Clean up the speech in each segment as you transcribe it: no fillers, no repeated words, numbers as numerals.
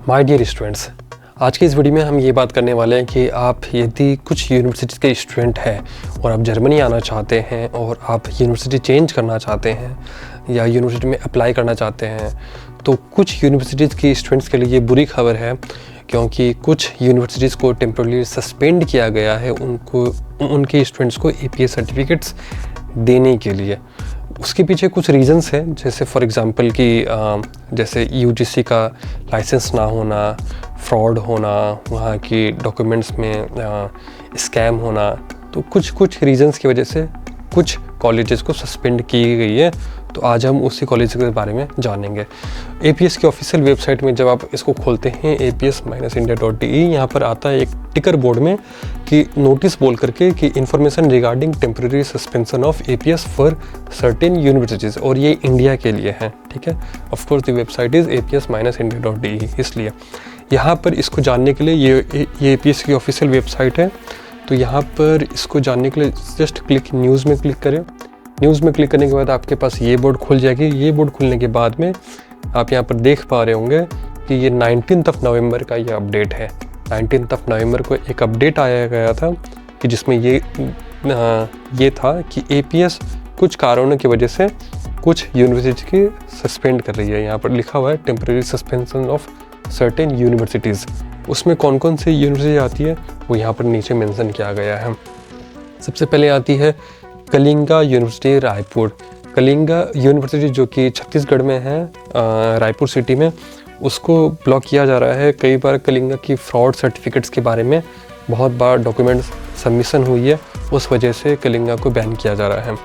My dear students, आज की इस वीडियो में हम ये बात करने वाले हैं कि आप यदि कुछ यूनिवर्सिटीज़ के स्टूडेंट हैं और आप जर्मनी आना चाहते हैं और आप यूनिवर्सिटी चेंज करना चाहते हैं या यूनिवर्सिटी में अप्लाई करना चाहते हैं, तो कुछ यूनिवर्सिटीज़ के स्टूडेंट्स के लिए ये बुरी खबर है, क्योंकि कुछ यूनिवर्सिटीज़ को टेम्पररी सस्पेंड किया गया है उनके स्टूडेंट्स को APS सर्टिफिकेट्स देने के लिए। उसके पीछे कुछ रीज़न्स हैं, जैसे फॉर एग्ज़ाम्पल कि जैसे UGC का लाइसेंस ना होना, फ्रॉड होना, वहाँ की डॉक्यूमेंट्स में स्कैम होना। तो कुछ रीज़न्स की वजह से कुछ कॉलेजेस को सस्पेंड की गई है। तो आज हम उसी कॉलेज के बारे में जानेंगे। APS की ऑफिशियल वेबसाइट में जब आप इसको खोलते हैं aps-india.de, यहाँ पर आता है एक टिकर बोर्ड में कि नोटिस बोल करके कि information regarding temporary suspension of APS for certain universities, और ये इंडिया के लिए है। ठीक है, of course the website is aps-india.de। इसलिए यहाँ पर इसको जानने के लिए ये APS की ऑफिशियल वेबसाइट है। तो यहाँ पर इसको जानने के लिए जस्ट न्यूज़ में क्लिक करें। न्यूज़ में क्लिक करने के बाद आपके पास ये बोर्ड खुल जाएगी। ये बोर्ड खुलने के बाद में आप यहाँ पर देख पा रहे होंगे कि ये 19 नवंबर का ये अपडेट है। 19 नवंबर को एक अपडेट आया गया था कि जिसमें ये था कि APS कुछ कारणों की वजह से कुछ यूनिवर्सिटी की सस्पेंड कर रही है। यहाँ पर लिखा हुआ है temporary suspension of certain universities. उसमें कौन कौन सी यूनिवर्सिटी आती है वो यहाँ पर नीचे मेंशन किया गया है। सबसे पहले आती है कलिंगा यूनिवर्सिटी रायपुर। कलिंगा यूनिवर्सिटी जो कि छत्तीसगढ़ में है, रायपुर सिटी में, उसको ब्लॉक किया जा रहा है। कई बार कलिंगा की फ्रॉड सर्टिफिकेट्स के बारे में बहुत बार डॉक्यूमेंट्स सबमिशन हुई है, उस वजह से कलिंगा को बैन किया जा रहा है।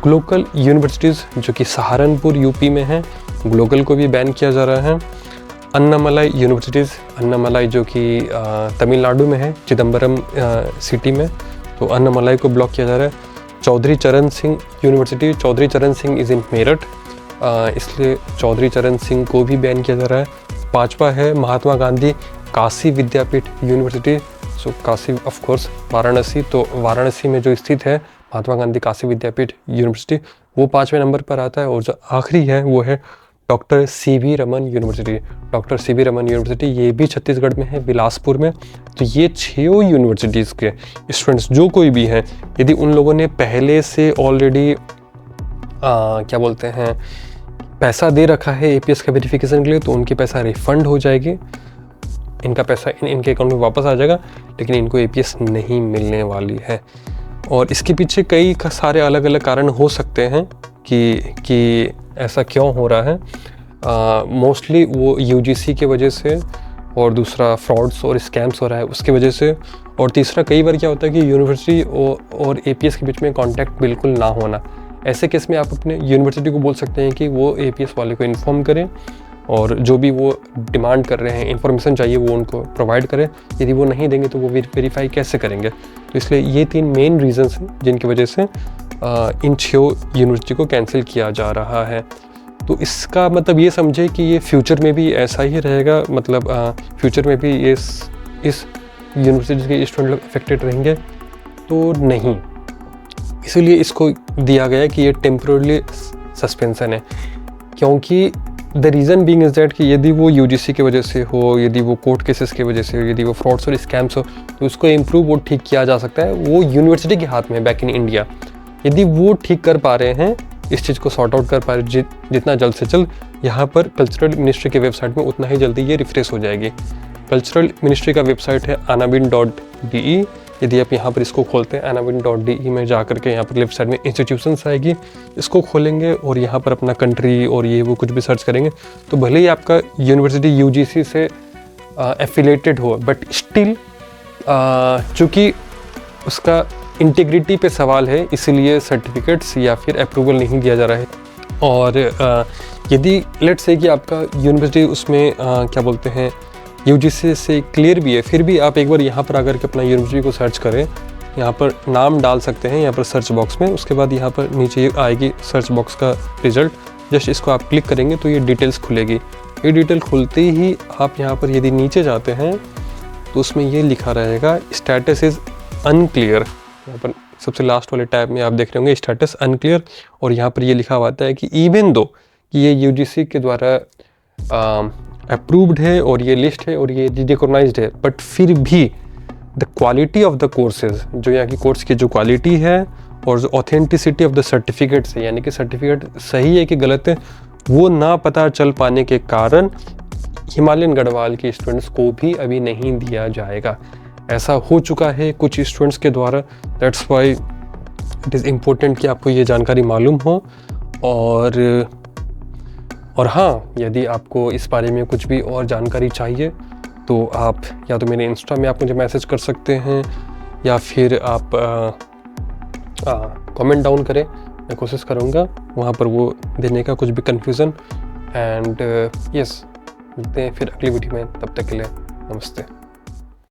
ग्लोकल यूनिवर्सिटीज़ जो कि सहारनपुर UP में है, ग्लोकल को भी बैन किया जा रहा है। अन्नामलाई यूनिवर्सिटीज़, अन्नामलाई जो कि तमिलनाडु में है, चिदम्बरम सिटी में, तो अन्नामलाई को ब्लॉक किया जा रहा है। चौधरी चरण सिंह यूनिवर्सिटी, चौधरी चरण सिंह इज़ इन मेरठ, इसलिए चौधरी चरण सिंह को भी बैन किया जा रहा है। पांचवा है Mahatma Gandhi Kashi Vidyapith university, so Kashi of course Varanasi, तो वाराणसी में जो स्थित है महात्मा गांधी काशी विद्यापीठ यूनिवर्सिटी, वो 5वें नंबर पर आता है। और जो आखिरी है वो है doctor CV Raman university. Doctor CV Raman university ये भी छत्तीसगढ़ में है, बिलासपुर में। तो ये 6 यूनिवर्सिटीज़ के स्टूडेंट्स जो कोई भी हैं, यदि उन लोगों ने पहले से ऑलरेडी क्या बोलते हैं पैसा दे रखा है APS का वेरिफिकेशन के लिए, तो उनके पैसा रिफ़ंड हो जाएगी, इनका पैसा इनके अकाउंट में वापस आ जाएगा, लेकिन इनको APS नहीं मिलने वाली है। और इसके पीछे कई सारे अलग अलग कारण हो सकते हैं कि ऐसा क्यों हो रहा है। मोस्टली वो UGC के वजह से, और दूसरा फ्रॉड्स और स्कैम्स हो रहा है उसकी वजह से, और तीसरा कई बार क्या होता है कि यूनिवर्सिटी और APS के बीच में कांटेक्ट बिल्कुल ना होना। ऐसे केस में आप अपने यूनिवर्सिटी को बोल सकते हैं कि वो APS वाले को इन्फॉर्म करें और जो भी वो डिमांड कर रहे हैं, इन्फॉर्मेशन चाहिए, वो उनको प्रोवाइड करें। यदि वो नहीं देंगे तो वो वेरीफाई कैसे करेंगे। तो इसलिए ये 3 मेन रीजंस हैं जिनकी वजह से इन 6 यूनिवर्सिटी को कैंसिल किया जा रहा है। तो इसका मतलब ये समझे कि ये फ्यूचर में भी ऐसा ही रहेगा, मतलब फ्यूचर में भी इस यूनिवर्सिटी के स्टूडेंट लोग अफेक्टेड रहेंगे, तो नहीं। इसीलिए इसको दिया गया है कि ये टेम्पररी सस्पेंशन है, क्योंकि the reason being is that कि यदि वो UGC की वजह से हो, यदि वो कोर्ट केसेस की वजह से हो, यदि वो फ्रॉड्स और स्कैम्स हो, तो उसको इम्प्रूव और ठीक किया जा सकता है। वो यूनिवर्सिटी के हाथ में है, बैक इन इंडिया। यदि वो ठीक कर पा रहे हैं, इस चीज़ को सॉर्ट आउट कर पा रहे जितना जल्द से जल्द, यहाँ पर कल्चरल मिनिस्ट्री के वेबसाइट में उतना ही जल्दी ये रिफ्रेश हो जाएगी। कल्चरल मिनिस्ट्री का वेबसाइट है anabin.de। यदि आप यहाँ पर इसको खोलते हैं anabin.de में जा करके, यहाँ पर लेफ्ट साइड में इंस्टीट्यूशंस आएगी, इसको खोलेंगे और यहाँ पर अपना कंट्री और ये वो कुछ भी सर्च करेंगे, तो भले ही आपका यूनिवर्सिटी UGC से एफिलेटेड हो, बट स्टिल चूँकि उसका इंटीग्रिटी पे सवाल है, इसीलिए सर्टिफिकेट्स या फिर अप्रूवल नहीं दिया जा रहा है। और यदि लेट्स से कि आपका यूनिवर्सिटी उसमें क्या बोलते हैं UGC से क्लियर भी है, फिर भी आप एक बार यहाँ पर आकर के अपना यूनिवर्सिटी को सर्च करें। यहाँ पर नाम डाल सकते हैं यहाँ पर सर्च बॉक्स में, उसके बाद यहाँ पर नीचे आएगी सर्च बॉक्स का रिज़ल्ट। जस्ट इसको आप क्लिक करेंगे तो ये डिटेल्स खुलेगी। ये डिटेल खुलते ही आप यहाँ पर यदि नीचे जाते हैं तो उसमें ये लिखा रहेगा स्टेटस इज़ अनक्लियर। यहाँ पर सबसे लास्ट वाले टैब में आप देख रहे होंगे स्टेटस अनक्लियर, और यहाँ पर ये लिखा हुआ है कि इवन दो कि ये UGC के द्वारा अप्रूव्ड है और ये लिस्ट है और ये रिकॉग्नाइज्ड है, बट फिर भी the quality of the courses, जो यहाँ की कोर्स की जो क्वालिटी है और जो ऑथेंटिसिटी ऑफ द सर्टिफिकेट्स है, यानी कि सर्टिफिकेट सही है कि गलत है, वो ना पता चल पाने के कारण हिमालयन गढ़वाल के स्टूडेंट्स को भी अभी नहीं दिया जाएगा। ऐसा हो चुका है कुछ स्टूडेंट्स के द्वारा। That's why it is important कि आपको ये जानकारी मालूम हो। और हाँ, यदि आपको इस बारे में कुछ भी और जानकारी चाहिए तो आप या तो मेरे इंस्टा में आप मुझे मैसेज कर सकते हैं या फिर आप कमेंट डाउन करें, मैं कोशिश करूँगा वहाँ पर वो देने का, कुछ भी कन्फ्यूज़न। एंड यस, मिलते हैं फिर अगली वीडियो में, तब तक के लिए नमस्ते।